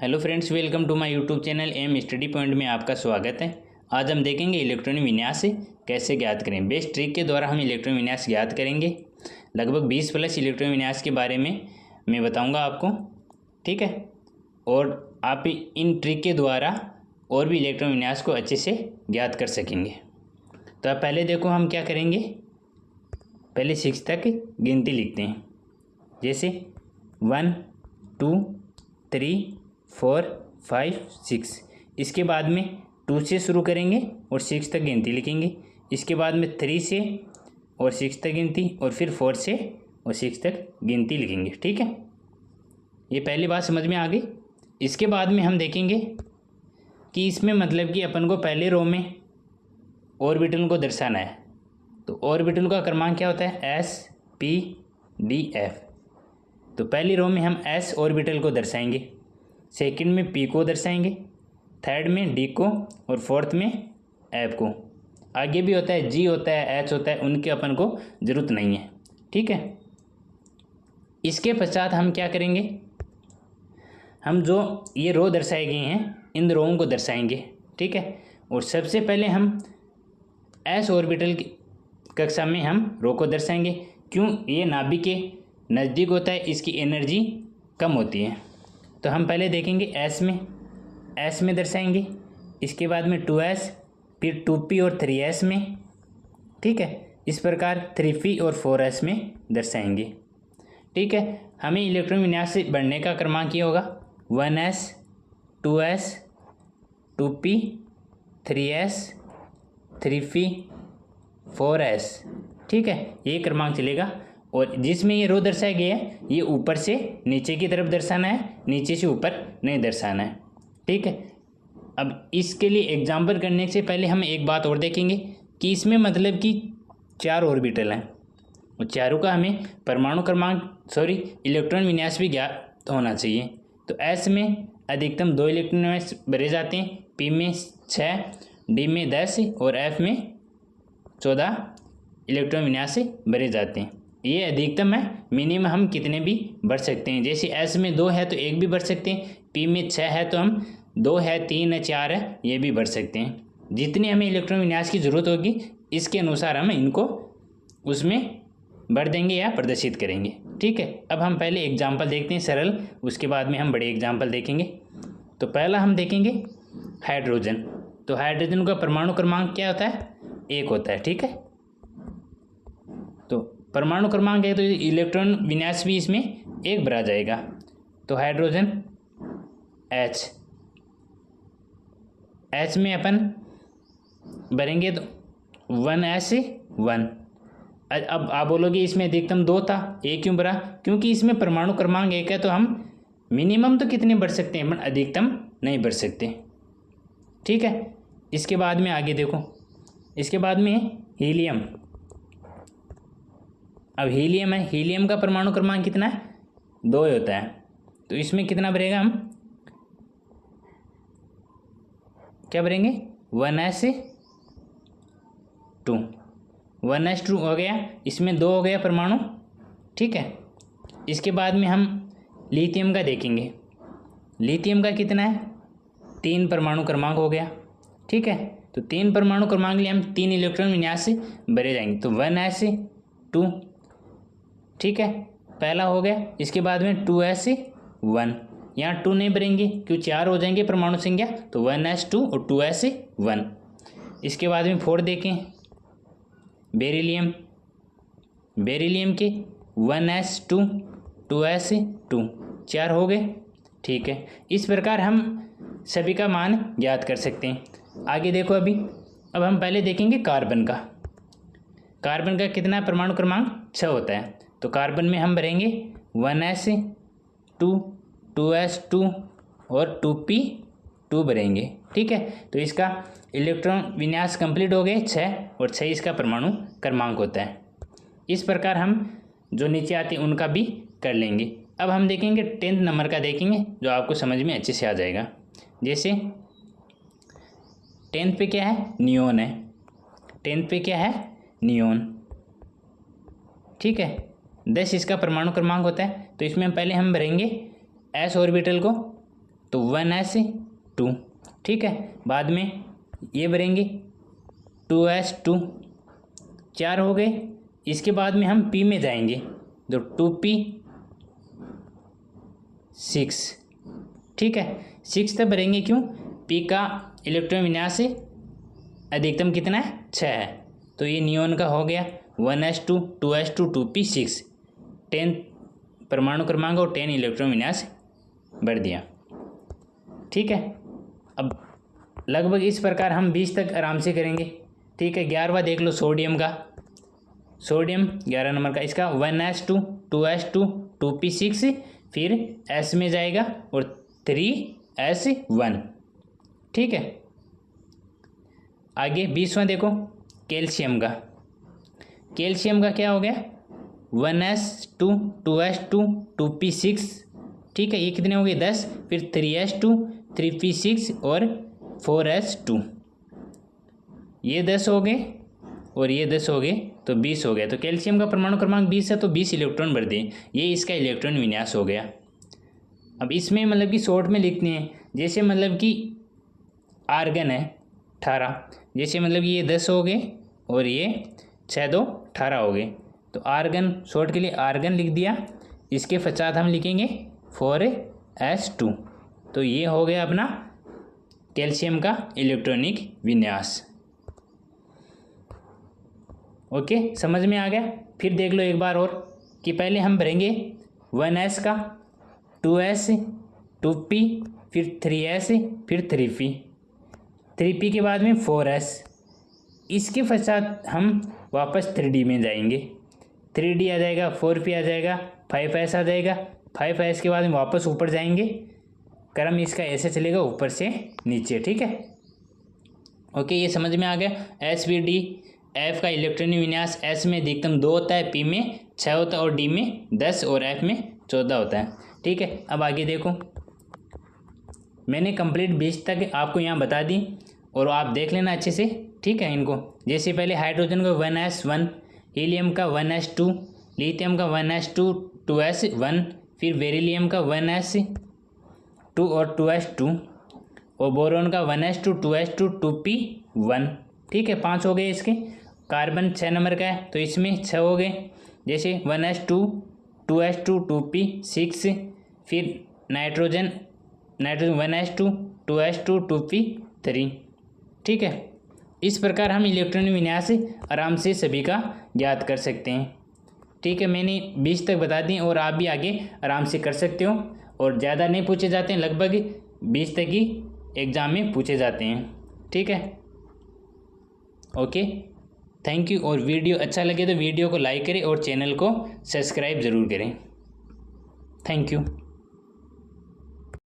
Hello friends, welcome to my YouTube channel M study point में आपका स्वागत है। आज हम देखेंगे इलेक्ट्रॉन विन्यास कैसे ज्ञात करें। बेस्ट ट्रिक के द्वारा हम इलेक्ट्रॉन विन्यास ज्ञात करेंगे। लगभग 20 प्लस इलेक्ट्रॉन विन्यास के बारे में मैं बताऊंगा आपको, ठीक है। और आप इन ट्रिक के द्वारा और भी इलेक्ट्रॉन विन्यास को अच्छे से ज्ञात कर सकेंगे। तो आप पहले देखो हम क्या करेंगे, पहले 6 तक गिनती लिखते हैं। जैसे 1 2 3 4 5 6। इसके बाद में 2 से शुरू करेंगे और 6 तक गिनती लिखेंगे। इसके बाद में 3 से और 6 तक गिनती, और फिर 4 से और 6 तक गिनती लिखेंगे, ठीक है। ये पहली बात समझ में आ गई। इसके बाद में हम देखेंगे कि इसमें मतलब कि अपन को पहले रो में ऑर्बिटल को दर्शाना है। तो ऑर्बिटल का क्रमांक क्या होता है, S P D F। तो पहली रो में हम S ऑर्बिटल को दर्शाएंगे, सेकंड में P को दर्शाएंगे, थर्ड में D को, और फोर्थ में F को। आगे भी होता है, G होता है, H होता है, उनके अपन को ज़रूरत नहीं है, ठीक है। इसके पश्चात हम क्या करेंगे, हम जो ये रो दर्शाए गए हैं इन रोओं को दर्शाएंगे, ठीक है। और सबसे पहले हम S ऑर्बिटल की कक्षा में हम रो को दर्शाएंगे। क्यों, ये नाभिक के नज़दीक होता है, इसकी एनर्जी कम होती है। तो हम पहले देखेंगे S में दर्शाएंगे। इसके बाद में 2S, फिर 2P और 3S में, ठीक है। इस प्रकार 3P और 4S में दर्शाएंगे, ठीक है। हमें इलेक्ट्रॉन विन्यास से बढ़ने का क्रमांक ये होगा 1S 2S 2P 3S 3P 4S, ठीक है। ये क्रमांक चलेगा। और जिसमें ये रो दर्शाया गया है ये ऊपर से नीचे की तरफ दर्शाना है, नीचे से ऊपर नहीं दर्शाना है, ठीक है। अब इसके लिए एग्जाम्पल करने से पहले हम एक बात और देखेंगे कि इसमें मतलब कि 4 ऑर्बिटल हैं और चारों का हमें परमाणु क्रमांक इलेक्ट्रॉन विन्यास भी ज्ञात होना चाहिए। तो S में अधिकतम 2 इलेक्ट्रॉन विन्यास भरे जाते हैं, P में 6, D में 10 और F में 14 इलेक्ट्रॉन विन्यास भरे जाते हैं। ये अधिकतम है, मिनिमम हम कितने भी बढ़ सकते हैं। जैसे S में 2 है तो 1 भी बढ़ सकते हैं, P में 6 है तो हम 2 है, 3 है, 4 है, ये भी बढ़ सकते हैं। जितनी हमें इलेक्ट्रॉन विन्यास की ज़रूरत होगी इसके अनुसार हम इनको उसमें बढ़ देंगे या प्रदर्शित करेंगे, ठीक है। अब हम पहले एग्जाम्पल देखते हैं सरल, उसके बाद में हम बड़े एग्जाम्पल देखेंगे। तो पहला हम देखेंगे हाइड्रोजन। तो हाइड्रोजन का परमाणु क्रमांक क्या होता है, 1 होता है, ठीक है। तो परमाणु क्रमांक है तो इलेक्ट्रॉन विन्यास भी इसमें 1 भरा जाएगा। तो हाइड्रोजन H में अपन भरेंगे तो 1S 1। अब आप बोलोगे इसमें अधिकतम 2 था, 1 क्यों भरा? क्योंकि इसमें परमाणु क्रमांक 1 है तो हम मिनिमम तो कितने बढ़ सकते हैं, पर अधिकतम नहीं बढ़ सकते, ठीक है। इसके बाद में आगे देखो, इसके बाद में हीलियम। अब हीलियम है, हीलियम का परमाणु क्रमांक कितना है, 2 होता है। तो इसमें कितना भरेगा, हम क्या भरेंगे, 1S2 हो गया। इसमें 2 हो गया परमाणु, ठीक है। इसके बाद में हम लिथियम का देखेंगे। लिथियम का कितना है, 3 परमाणु क्रमांक हो गया, ठीक है। तो 3 परमाणु क्रमांक लिए हम 3 इलेक्ट्रॉन विन्यास से भरे जाएंगे। तो 1S2, ठीक है, पहला हो गया। इसके बाद में 2S1, यहाँ 2 नहीं भरेंगे क्यों, 4 हो जाएंगे परमाणु संख्या, तो 1S2 और 2S1। इसके बाद में 4 देखें, बेरिलियम। बेरिलियम के 1S2 2S2, 4 हो गए, ठीक है। इस प्रकार हम सभी का मान ज्ञात कर सकते हैं। आगे देखो अब हम पहले देखेंगे कार्बन का। कार्बन का कितना परमाणु क्रमांक, 6 होता है। तो कार्बन में हम भरेंगे 1S2 2S2 और 2P2 भरेंगे, ठीक है। तो इसका इलेक्ट्रॉन विन्यास कंप्लीट हो गए 6, और 6 इसका परमाणु क्रमांक होता है। इस प्रकार हम जो नीचे आते हैं उनका भी कर लेंगे। अब हम देखेंगे 10th नंबर का देखेंगे, जो आपको समझ में अच्छे से आ जाएगा। जैसे 10th पे क्या है, नियोन है। 10th पे क्या है, नियोन, ठीक है। 10 इसका परमाणु क्रमांक होता है। तो इसमें पहले हम भरेंगे S ऑर्बिटल को, तो 1s2, ठीक है। बाद में ये भरेंगे 2s2, 4 हो गए। इसके बाद में हम p में जाएंगे तो 2p6, ठीक है। 6 तक भरेंगे, क्यों? p का इलेक्ट्रॉन विन्यास अधिकतम कितना है? 6 है। तो ये नियोन का हो गया 1s2, 2s2, 2p6, 10 परमाणु क्रमांक और 10 इलेक्ट्रॉन विन्यास भर दिया, ठीक है। अब लगभग इस प्रकार हम 20 तक आराम से करेंगे, ठीक है। 11वां देख लो सोडियम का। सोडियम 11 नंबर का, इसका 1s2, 2s2, 2p6, फिर s में जाएगा और 3s1, ठीक है। आगे 20वां देखो कैल्शियम का। कैल्शियम का क्या हो गया? 1s2, 2s2, 2p6, ठीक है। ये कितने हो गए? 10, फिर 3s2, 3p6 और 4s2, ये 10 हो गए और ये 10 हो गए, तो 20 हो गया। तो कैल्शियम का परमाणु क्रमांक 20 है, तो 20 इलेक्ट्रॉन भर दें। ये इसका इलेक्ट्रॉन विन्यास हो गया। अब इसमें मतलब कि शॉर्ट में लिखते हैं, जैसे मतलब कि आर्गन है 18, जैसे मतलब कि ये 10 हो गए और ये 6 2 18 हो गए। तो आर्गन शॉर्ट के लिए आर्गन लिख दिया। इसके पश्चात हम लिखेंगे 4s2। तो ये हो गया अपना कैल्शियम का इलेक्ट्रॉनिक विन्यास। ओके, समझ में आ गया। फिर देख लो एक बार और कि पहले हम भरेंगे 1s का, 2s, 2p, फिर 3s, फिर 3p, 3p के बाद में 4s। इसके पश्चात हम वापस 3d में जाएंगे। 3d आ जाएगा, 4p आ जाएगा, 5s आ जाएगा। 5s के बाद में वापस ऊपर जाएंगे। क्रम इसका ऐसे चलेगा ऊपर से नीचे, ठीक है। ओके, ये समझ में आ गया। s, v, d, f का इलेक्ट्रॉनिक विन्यास s में अधिकतम 2 होता है, p में 6 होता है और d में 10 और f में 14 होता है, ठीक है। अब आगे देखो, मैंने कंप्लीट 20 तक आपको यहाँ बता दी और आप देख लेना अच्छे से, ठीक है। इनको जैसे पहले हाइड्रोजन का 1s1, हीलियम का 1s2, लिथियम का 1s2, 2s1, फिर बेरिलियम का 1s2 और 2s2, और बोरोन का 1s2, 2s2, 2p1, ठीक है। 5 हो गए इसके। कार्बन 6 नंबर का है, तो इसमें 6 हो गए, जैसे 1s2, 2s2, 2p6, फिर नाइट्रोजन 1s2, 2s2, 2p3, ठीक है। इस प्रकार हम इलेक्ट्रॉनिक विन्यास आराम से सभी का ज्ञात कर सकते हैं, ठीक है। मैंने 20 तक बता दी और आप भी आगे आराम से कर सकते हो, और ज़्यादा नहीं पूछे जाते हैं, लगभग 20 तक ही एग्ज़ाम में पूछे जाते हैं, ठीक है। Okay, thank you. और वीडियो अच्छा लगे तो वीडियो को लाइक करें और चैनल को सब्सक्राइब ज़रूर करें। Thank you.